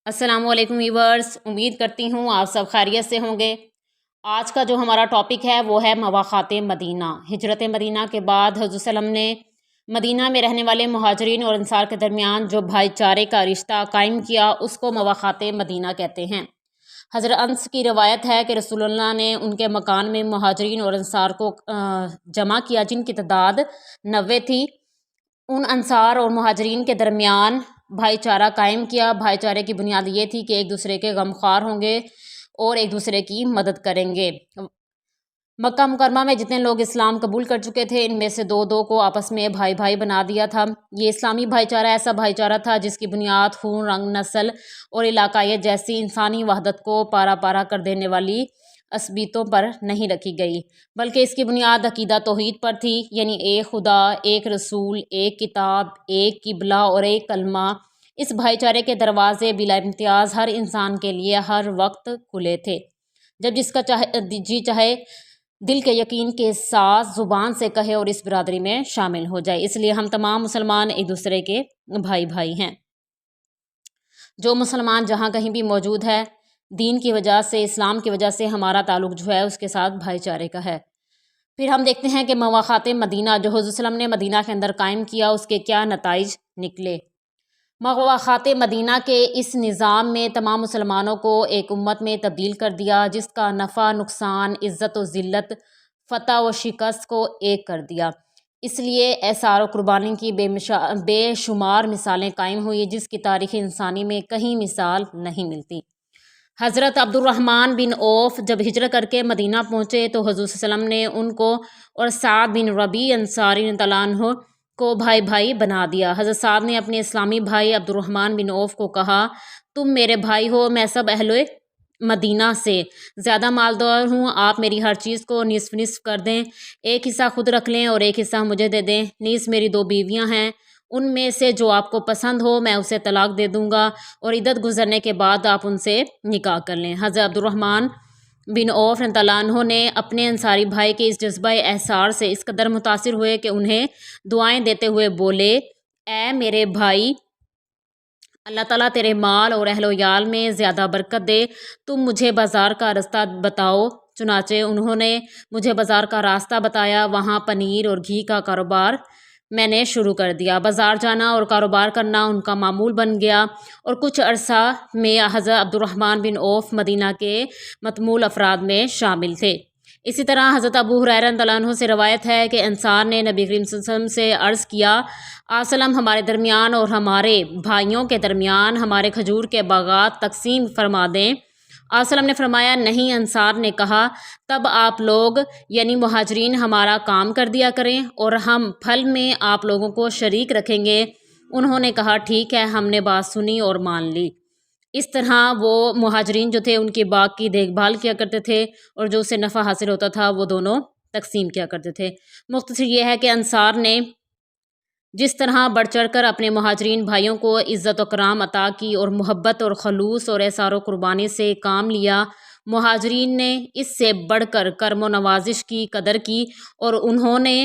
السلام علیکم ویورز، امید کرتی ہوں آپ سب خیریت سے ہوں گے۔ آج کا جو ہمارا ٹاپک ہے وہ ہے مواخات مدینہ۔ ہجرت مدینہ کے بعد حضرت صلی اللہ علیہ وسلم نے مدینہ میں رہنے والے مہاجرین اور انصار کے درمیان جو بھائی چارے کا رشتہ قائم کیا اس کو مواخات مدینہ کہتے ہیں۔ حضرت انس کی روایت ہے کہ رسول اللہ نے ان کے مکان میں مہاجرین اور انصار کو جمع کیا جن کی تعداد 90 تھی۔ ان انصار اور مہاجرین کے درمیان بھائی چارہ قائم کیا۔ بھائی چارے کی بنیاد یہ تھی کہ ایک دوسرے کے غمخوار ہوں گے اور ایک دوسرے کی مدد کریں گے۔ مکہ مکرمہ میں جتنے لوگ اسلام قبول کر چکے تھے ان میں سے دو کو آپس میں بھائی بھائی بنا دیا تھا۔ یہ اسلامی بھائی چارہ ایسا بھائی چارہ تھا جس کی بنیاد خون، رنگ، نسل اور علاقائیت جیسی انسانی وحدت کو پارا پارا کر دینے والی عصبیتوں پر نہیں رکھی گئی، بلکہ اس کی بنیاد عقیدہ توحید پر تھی، یعنی ایک خدا، ایک رسول، ایک کتاب، ایک قبلہ اور ایک کلمہ۔ اس بھائی چارے کے دروازے بلا امتیاز ہر انسان کے لیے ہر وقت کھلے تھے، جب جس کا جی چاہے دل کے یقین کے ساتھ زبان سے کہے اور اس برادری میں شامل ہو جائے۔ اس لیے ہم تمام مسلمان ایک دوسرے کے بھائی بھائی ہیں۔ جو مسلمان جہاں کہیں بھی موجود ہے، دین کی وجہ سے، اسلام کی وجہ سے ہمارا تعلق جو ہے اس کے ساتھ بھائی چارے کا ہے۔ پھر ہم دیکھتے ہیں کہ مواخات مدینہ جو حضرت صلی اللہ علیہ وسلم نے مدینہ کے اندر قائم کیا اس کے کیا نتائج نکلے۔ مواخات مدینہ کے اس نظام میں تمام مسلمانوں کو ایک امت میں تبدیل کر دیا، جس کا نفع نقصان، عزت و ذلت، فتح و شکست کو ایک کر دیا۔ اس لیے اثار و قربانی کی بے شمار مثالیں قائم ہوئی جس کی تاریخ انسانی میں کہیں مثال نہیں ملتی۔ حضرت عبد الرحمن بن عوف جب ہجرت کر کے مدینہ پہنچے تو حضور صلی اللہ علیہ وسلم نے ان کو اور سعد بن ربیع انصاری رضی اللہ عنہ کو بھائی بھائی بنا دیا۔ حضرت سعد نے اپنے اسلامی بھائی عبد الرحمن بن عوف کو کہا، تم میرے بھائی ہو، میں سب اہل مدینہ سے زیادہ مالدار ہوں، آپ میری ہر چیز کو نصف نصف کر دیں، ایک حصہ خود رکھ لیں اور ایک حصہ مجھے دے دیں، نیز میری 2 بیویاں ہیں، ان میں سے جو آپ کو پسند ہو میں اسے طلاق دے دوں گا اور عدت گزرنے کے بعد آپ ان سے نکاح کر لیں۔ حضرت عبد الرحمن بن عوف رضی اللہ عنہ نے اپنے انصاری بھائی کے اس جذبہ احسار سے اس قدر متاثر ہوئے کہ انہیں دعائیں دیتے ہوئے بولے، اے میرے بھائی، اللہ تعالیٰ تیرے مال اور اہل و عیال میں زیادہ برکت دے، تم مجھے بازار کا راستہ بتاؤ۔ چنانچہ انہوں نے مجھے بازار کا راستہ بتایا، وہاں پنیر اور گھی کا کاروبار میں نے شروع کر دیا۔ بازار جانا اور کاروبار کرنا ان کا معمول بن گیا اور کچھ عرصہ میں حضرت عبد الرحمن بن عوف مدینہ کے متمول افراد میں شامل تھے۔ اسی طرح حضرت ابو ہریرہ رضی اللہ عنہ سے روایت ہے کہ انصار نے نبی کریم صلی اللہ علیہ وسلم سے عرض کیا، آپ وسلم ہمارے درمیان اور ہمارے بھائیوں کے درمیان ہمارے کھجور کے باغات تقسیم فرما دیں۔ آپ وسلم نے فرمایا نہیں۔ انصار نے کہا، تب آپ لوگ یعنی مہاجرین ہمارا کام کر دیا کریں اور ہم پھل میں آپ لوگوں کو شریک رکھیں گے۔ انہوں نے کہا ٹھیک ہے، ہم نے بات سنی اور مان لی۔ اس طرح وہ مہاجرین جو تھے ان کے باغ کی دیکھ بھال کیا کرتے تھے اور جو اسے نفع حاصل ہوتا تھا وہ دونوں تقسیم کیا کرتے تھے۔ مختصر یہ ہے کہ انصار نے جس طرح بڑھ چڑھ کر اپنے مہاجرین بھائیوں کو عزت و کرام عطا کی اور محبت اور خلوص اور اثار و قربانی سے کام لیا، مہاجرین نے اس سے بڑھ کر کرم و نوازش کی قدر کی اور انہوں نے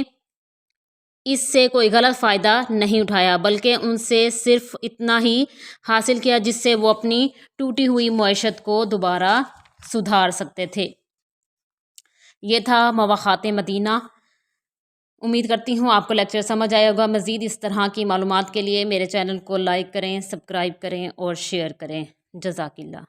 اس سے کوئی غلط فائدہ نہیں اٹھایا، بلکہ ان سے صرف اتنا ہی حاصل کیا جس سے وہ اپنی ٹوٹی ہوئی معیشت کو دوبارہ سدھار سکتے تھے۔ یہ تھا مواخات مدینہ۔ امید کرتی ہوں آپ کو لیکچر سمجھ آئے ہوگا۔ مزید اس طرح کی معلومات کے لیے میرے چینل کو لائک کریں، سبسکرائب کریں اور شیئر کریں۔ جزاک اللہ۔